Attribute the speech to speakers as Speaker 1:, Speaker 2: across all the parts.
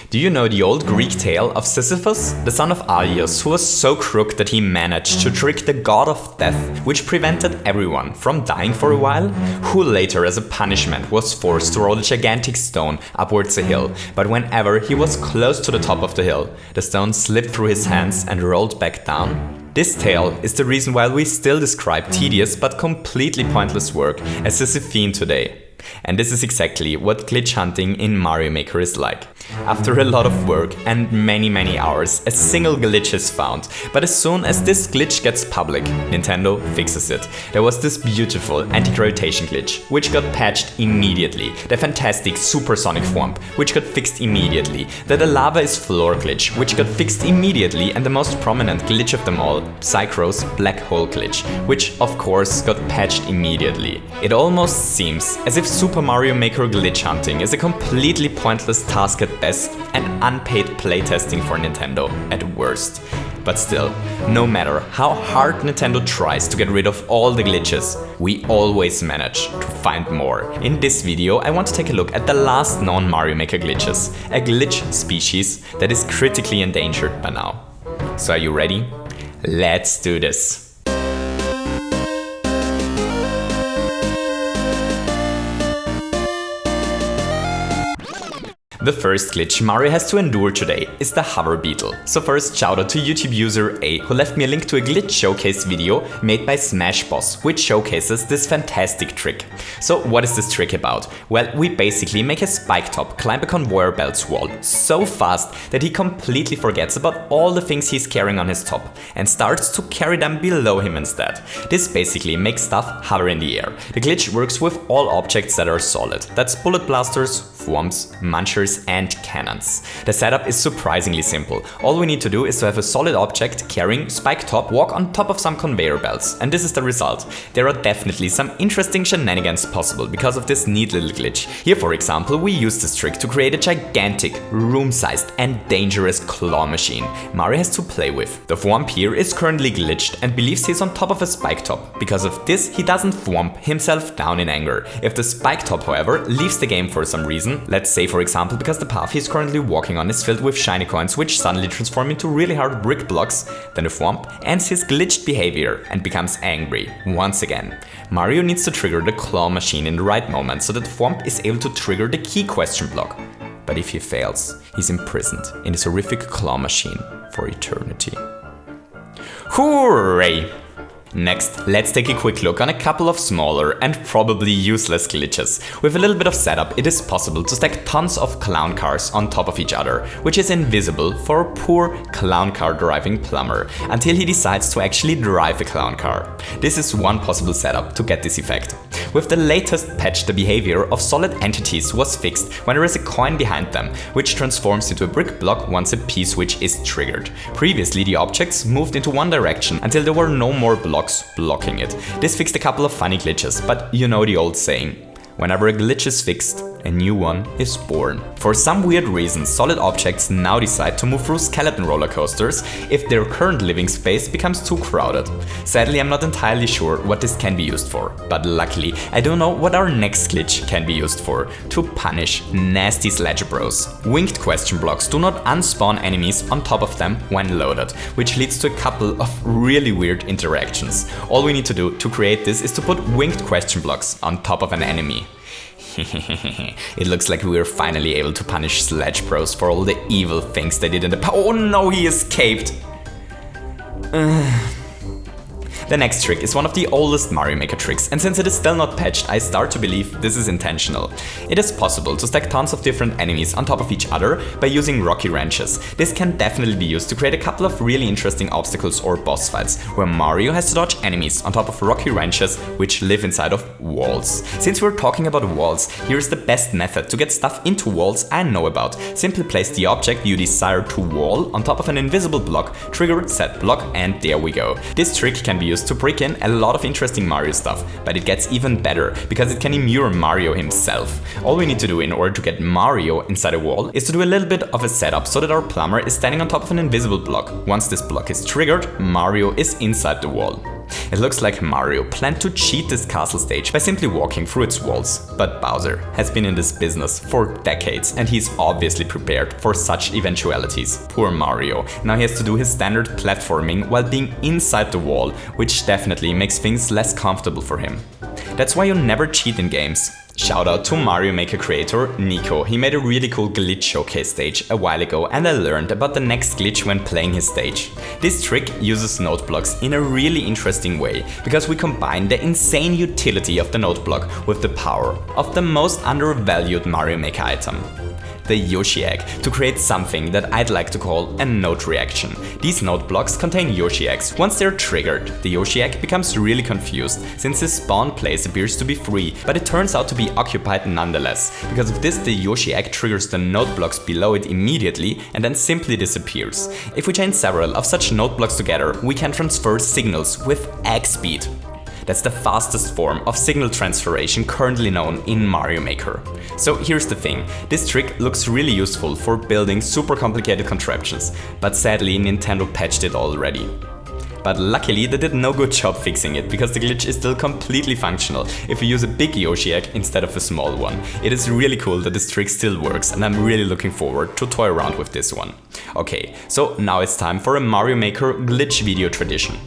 Speaker 1: Do you know the old Greek tale of Sisyphus, the son of Aeolus, who was so crooked that he managed to trick the god of death, which prevented everyone from dying for a while? Who later, as a punishment, was forced to roll a gigantic stone upwards a hill, but whenever he was close to the top of the hill, the stone slipped through his hands and rolled back down? This tale is the reason why we still describe tedious but completely pointless work as Sisyphine today. And this is exactly what glitch hunting in Mario Maker is like. After a lot of work and many hours, a single glitch is found, but as soon as this glitch gets public, Nintendo fixes it. There was this beautiful anti-gravitation glitch, which got patched immediately, the fantastic supersonic thwomp, which got fixed immediately, the lava is floor glitch, which got fixed immediately, and the most prominent glitch of them all, Psychro's black hole glitch, which of course got patched immediately. It almost seems as if Super Mario Maker glitch hunting is a completely pointless task at best and unpaid playtesting for Nintendo at worst. But still, no matter how hard Nintendo tries to get rid of all the glitches, we always manage to find more. In this video, I want to take a look at the last known Mario Maker glitches, a glitch species that is critically endangered by now. So are you ready? Let's do this! The first glitch Mario has to endure today is the hover beetle. So first, shout out to YouTube user A, who left me a link to a glitch showcase video made by Smash Boss, which showcases this fantastic trick. So what is this trick about? Well, we basically make a spike top climb a conveyor belt's wall so fast that he completely forgets about all the things he's carrying on his top and starts to carry them below him instead. This basically makes stuff hover in the air. The glitch works with all objects that are solid. That's bullet blasters, thwomps, munchers, and cannons. The setup is surprisingly simple. All we need to do is to have a solid object carrying spike top walk on top of some conveyor belts, and this is the result. There are definitely some interesting shenanigans possible because of this neat little glitch. Here, for example, we use this trick to create a gigantic, room-sized and dangerous claw machine Mario has to play with. The thwomp here is currently glitched and believes he's on top of a spike top. Because of this, he doesn't thwomp himself down in anger. If the spike top, however, leaves the game for some reason, let's say for example because the path he's currently walking on is filled with shiny coins which suddenly transform into really hard brick blocks, then the thwomp ends his glitched behavior and becomes angry once again. Mario needs to trigger the claw machine in the right moment so that the thwomp is able to trigger the key question block. But if he fails, he's imprisoned in this horrific claw machine for eternity. Hooray! Next, let's take a quick look on a couple of smaller and probably useless glitches. With a little bit of setup, it is possible to stack tons of clown cars on top of each other, which is invisible for a poor clown car driving plumber, until he decides to actually drive a clown car. This is one possible setup to get this effect. With the latest patch, the behavior of solid entities was fixed when there is a coin behind them, which transforms into a brick block once a P-switch is triggered. Previously, the objects moved into one direction until there were no more blocks blocking it. This fixed a couple of funny glitches, but you know the old saying, whenever a glitch is fixed, a new one is born. For some weird reason, solid objects now decide to move through skeleton roller coasters if their current living space becomes too crowded. Sadly, I'm not entirely sure what this can be used for, but luckily, I do know what our next glitch can be used for: to punish nasty sledge bros. Winged question blocks do not unspawn enemies on top of them when loaded, which leads to a couple of really weird interactions. All we need to do to create this is to put winged question blocks on top of an enemy. It looks like we were finally able to punish Sledge Bros for all the evil things they did in the Oh no, he escaped! The next trick is one of the oldest Mario Maker tricks, and since it is still not patched, I start to believe this is intentional. It is possible to stack tons of different enemies on top of each other by using rocky wrenches. This can definitely be used to create a couple of really interesting obstacles or boss fights, where Mario has to dodge enemies on top of rocky wrenches which live inside of walls. Since we're talking about walls, here's the best method to get stuff into walls I know about. Simply place the object you desire to wall on top of an invisible block, trigger said block, and there we go. This trick can be used to break in a lot of interesting Mario stuff, but it gets even better because it can immure Mario himself. All we need to do in order to get Mario inside a wall is to do a little bit of a setup so that our plumber is standing on top of an invisible block. Once this block is triggered, Mario is inside the wall. It looks like Mario planned to cheat this castle stage by simply walking through its walls. But Bowser has been in this business for decades and he's obviously prepared for such eventualities. Poor Mario. Now he has to do his standard platforming while being inside the wall, which definitely makes things less comfortable for him. That's why you never cheat in games. Shout out to Mario Maker creator Nico. He made a really cool glitch showcase stage a while ago and I learned about the next glitch when playing his stage. This trick uses note blocks in a really interesting way because we combine the insane utility of the note block with the power of the most undervalued Mario Maker item, the Yoshi Egg, to create something that I'd like to call a note reaction. These note blocks contain Yoshi Eggs. Once they're triggered, the Yoshi Egg becomes really confused since his spawn place appears to be free, but it turns out to be occupied nonetheless. Because of this, the Yoshi Egg triggers the note blocks below it immediately and then simply disappears. If we chain several of such note blocks together, we can transfer signals with egg speed. That's the fastest form of signal transferation currently known in Mario Maker. So here's the thing, this trick looks really useful for building super complicated contraptions, but sadly Nintendo patched it already. But luckily they did no good job fixing it, because the glitch is still completely functional if you use a big Yoshi Egg instead of a small one. It is really cool that this trick still works and I'm really looking forward to toy around with this one. Okay, so now it's time for a Mario Maker glitch video tradition.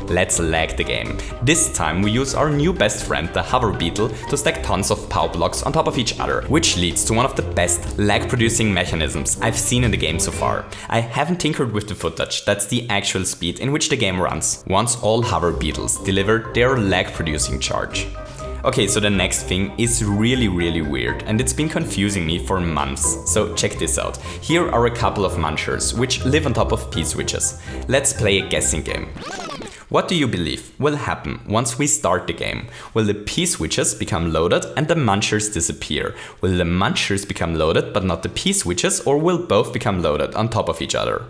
Speaker 1: Let's lag the game. This time we use our new best friend, the Hover Beetle, to stack tons of POW blocks on top of each other, which leads to one of the best lag producing mechanisms I've seen in the game so far. I haven't tinkered with the footage, that's the actual speed in which the game runs, once all Hover Beetles deliver their lag producing charge. Okay, so the next thing is really weird and it's been confusing me for months, so check this out. Here are a couple of munchers which live on top of P-switches. Let's play a guessing game. What do you believe will happen once we start the game? Will the P-switches become loaded and the munchers disappear? Will the munchers become loaded but not the P-switches, or will both become loaded on top of each other?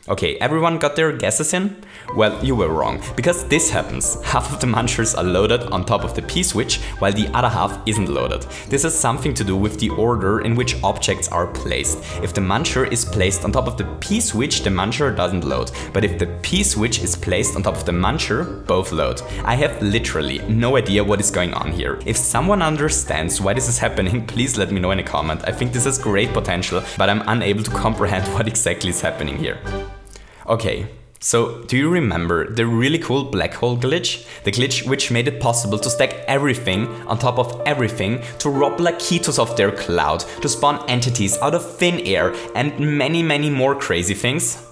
Speaker 1: Okay, everyone got their guesses in? Well, you were wrong, because this happens. Half of the munchers are loaded on top of the P-switch, while the other half isn't loaded. This has something to do with the order in which objects are placed. If the muncher is placed on top of the P-switch, the muncher doesn't load. But if the P-switch is placed on top of the muncher, both load. I have literally no idea what is going on here. If someone understands why this is happening, please let me know in a comment. I think this has great potential, but I'm unable to comprehend what exactly is happening here. Okay, so do you remember the really cool black hole glitch? The glitch which made it possible to stack everything on top of everything, to rob Lakitos of their cloud, to spawn entities out of thin air, and many more crazy things?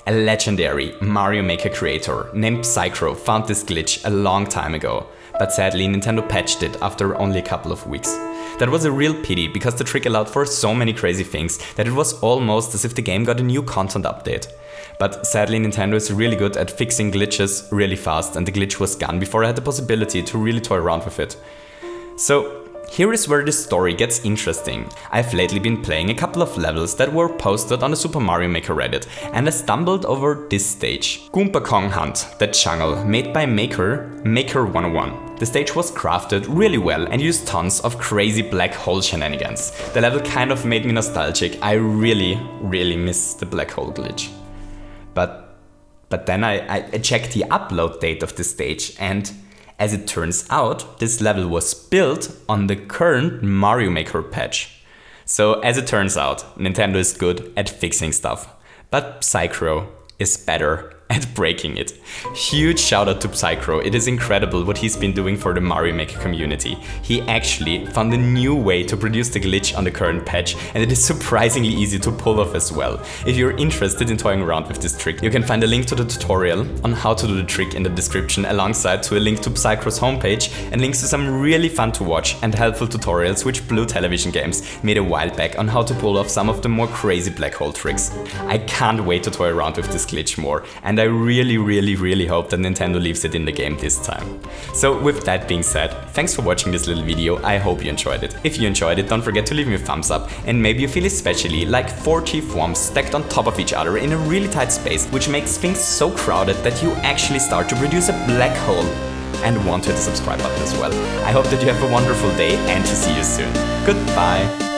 Speaker 1: A legendary Mario Maker creator named Psychro found this glitch a long time ago, but sadly Nintendo patched it after only a couple of weeks. That was a real pity, because the trick allowed for so many crazy things that it was almost as if the game got a new content update. But sadly Nintendo is really good at fixing glitches really fast, and the glitch was gone before I had the possibility to really toy around with it. So here is where this story gets interesting. I've lately been playing a couple of levels that were posted on the Super Mario Maker Reddit, and I stumbled over this stage. Goomba Kong Hunt, the jungle, made by Maker 101. The stage was crafted really well and used tons of crazy black hole shenanigans. The level kind of made me nostalgic. I really miss the black hole glitch. But then I checked the upload date of the stage, and as it turns out, this level was built on the current Mario Maker patch. So as it turns out, Nintendo is good at fixing stuff, but Psychro is better at breaking it. Huge shout out to Psychro, it is incredible what he's been doing for the Mario Maker community. He actually found a new way to produce the glitch on the current patch, and it is surprisingly easy to pull off as well. If you're interested in toying around with this trick, you can find a link to the tutorial on how to do the trick in the description, alongside to a link to Psychro's homepage and links to some really fun to watch and helpful tutorials which Blue Television Games made a while back on how to pull off some of the more crazy black hole tricks. I can't wait to toy around with this glitch more, and I really hope that Nintendo leaves it in the game this time. So with that being said, thanks for watching this little video, I hope you enjoyed it. If you enjoyed it, don't forget to leave me a thumbs up, and maybe you feel especially like 40 forms stacked on top of each other in a really tight space, which makes things so crowded that you actually start to produce a black hole, and want to hit the subscribe button as well. I hope that you have a wonderful day and to see you soon. Goodbye!